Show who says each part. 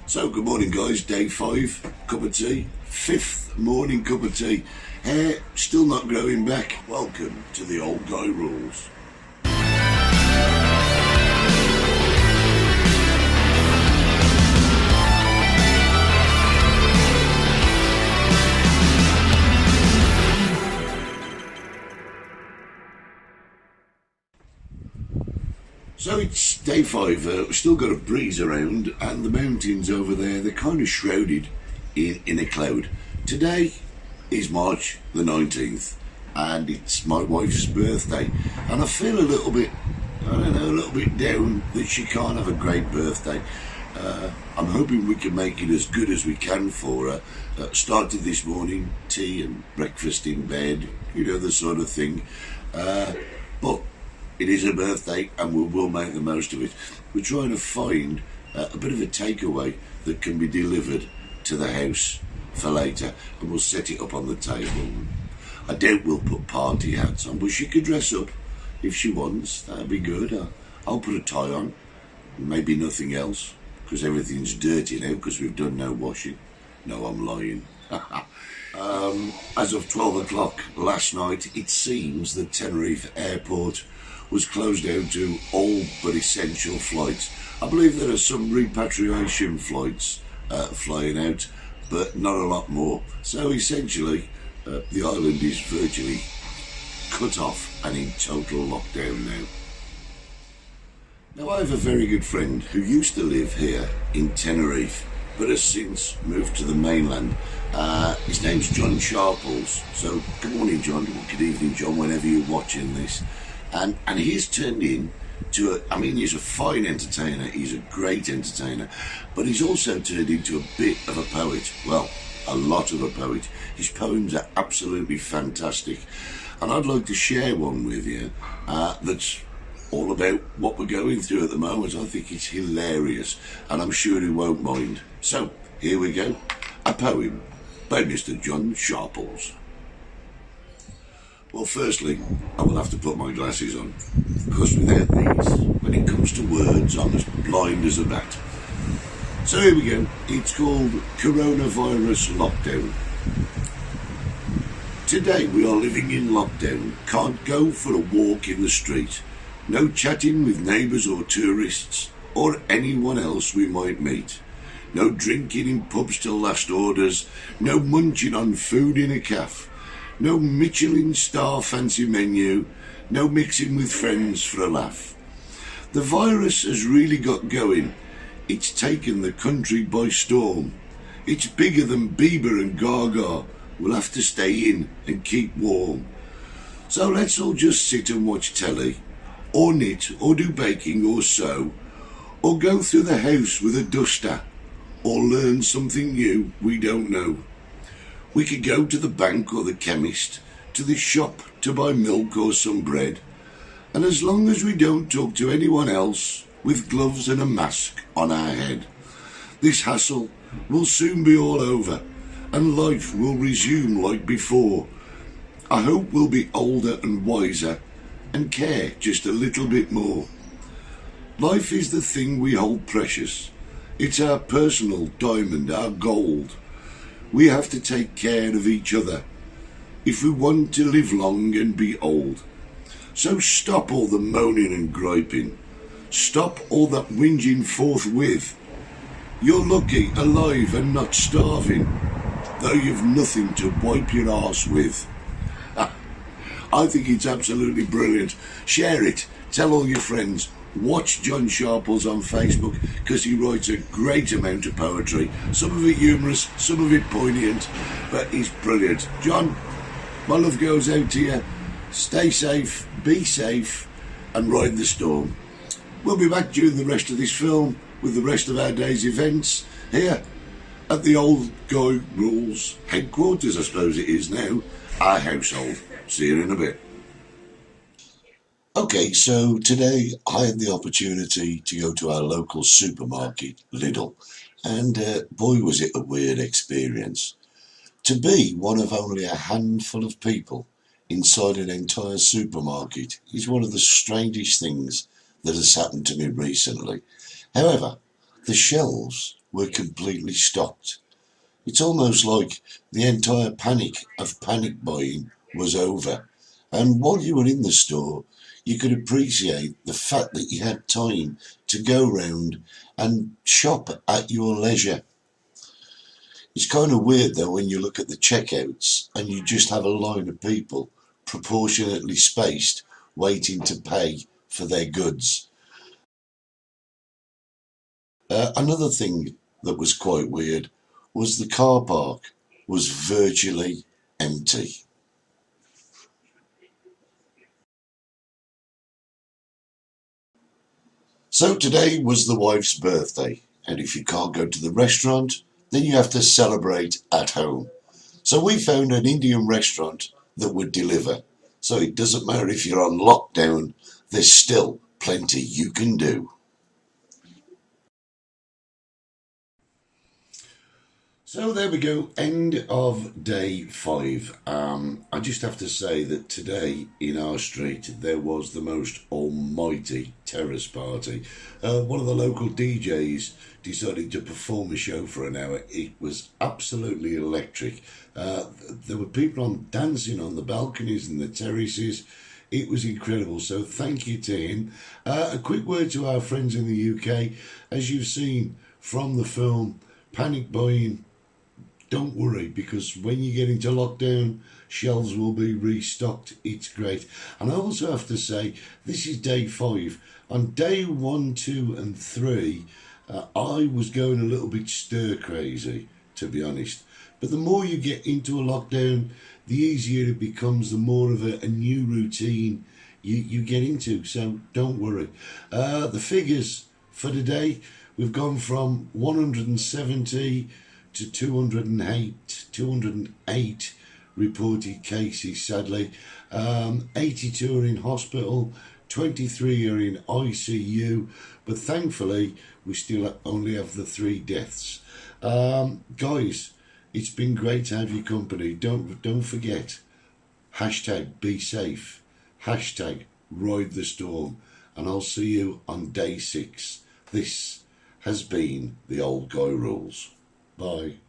Speaker 1: So good morning guys, day 5, cup of tea, 5th morning cup of tea. Hair still not growing back. Welcome to the old guy rules. So it's day 5, we've still got a breeze around and the mountains over there, they're kind of shrouded in a cloud. Today is March the 19th and it's my wife's birthday and I feel a little bit, a little bit down that she can't have a great birthday. I'm hoping we can make it as good as we can for her. Started this morning, tea and breakfast in bed, the sort of thing. But it is her birthday and we will make the most of it. We're trying to find a bit of a takeaway that can be delivered to the house for later and we'll set it up on the table. I doubt we'll put party hats on, but she could dress up if she wants. That'd be good. I'll put a tie on, maybe nothing else, because everything's dirty now because we've done no washing. No, I'm lying. As of 12 o'clock last night, it seems that Tenerife airport was closed down to all but essential flights. I believe there are some repatriation flights flying out, but not a lot more. So essentially, the island is virtually cut off and in total lockdown now. Now, I have a very good friend who used to live here in Tenerife, but has since moved to the mainland. His name's John Sharples. So, good morning, John. Good evening, John, whenever you're watching this. And he's turned in to he's a fine entertainer, he's a great entertainer, but he's also turned into a bit of a poet. Well, a lot of a poet. His poems are absolutely fantastic. And I'd like to share one with you that's all about what we're going through at the moment. I think it's hilarious, and I'm sure he won't mind. So, here we go. A poem by Mr. John Sharples. Well, firstly, I will have to put my glasses on, because without these, when it comes to words, I'm as blind as a bat. So here we go. It's called Coronavirus Lockdown. Today we are living in lockdown. Can't go for a walk in the street. No chatting with neighbours or tourists, or anyone else we might meet. No drinking in pubs till last orders. No munching on food in a cafe. No Michelin star fancy menu, no mixing with friends for a laugh. The virus has really got going. It's taken the country by storm. It's bigger than Bieber and Gaga. We'll have to stay in and keep warm. So let's all just sit and watch telly, or knit, or do baking, or sew, or go through the house with a duster, or learn something new we don't know. We could go to the bank or the chemist, to the shop to buy milk or some bread. And as long as we don't talk to anyone else with gloves and a mask on our head, this hassle will soon be all over and life will resume like before. I hope we'll be older and wiser and care just a little bit more. Life is the thing we hold precious. It's our personal diamond, our gold. We have to take care of each other if we want to live long and be old. So stop all the moaning and griping. Stop all that whinging forthwith. You're lucky, alive and not starving, though you've nothing to wipe your arse with. I think it's absolutely brilliant. Share it. Tell all your friends. Watch John Sharples on Facebook, because he writes a great amount of poetry. Some of it humorous, some of it poignant, but he's brilliant. John, my love goes out to you. Stay safe, be safe, and ride the storm. We'll be back during the rest of this film with the rest of our day's events here at the Old Guy Rules headquarters, I suppose it is now, our household. See you in a bit. Okay, so today I had the opportunity to go to our local supermarket, Lidl, and boy was it a weird experience. To be one of only a handful of people inside an entire supermarket is one of the strangest things that has happened to me recently. However, the shelves were completely stocked. It's almost like the entire panic of panic buying was over. And while you were in the store, you could appreciate the fact that you had time to go round and shop at your leisure. It's kind of weird though when you look at the checkouts and you just have a line of people proportionately spaced waiting to pay for their goods. Another thing that was quite weird was the car park was virtually empty. So today was the wife's birthday, and if you can't go to the restaurant, then you have to celebrate at home. So we found an Indian restaurant that would deliver. So it doesn't matter if you're on lockdown, there's still plenty you can do. So there we go, end of day 5. I just have to say that today in our street there was the most almighty terrace party. One of the local DJs decided to perform a show for an hour. It was absolutely electric. There were people dancing on the balconies and the terraces. It was incredible. So thank you to him. A quick word to our friends in the UK. As you've seen from the film, panic buying, don't worry, because when you get into lockdown, shelves will be restocked. It's great. And I also have to say, this is day 5. On day 1, 2 and 3, I was going a little bit stir crazy, to be honest. But the more you get into a lockdown, the easier it becomes, the more of a new routine you get into. So don't worry. The figures for today, we've gone from 170 to 208 reported cases, sadly. 82 are in hospital, 23 are in ICU, but thankfully we still only have the 3 deaths. Guys, it's been great to have your company. Don't forget, hashtag be safe, hashtag ride the storm, and I'll see you on day 6. This has been the Old Guy Rules. Bye.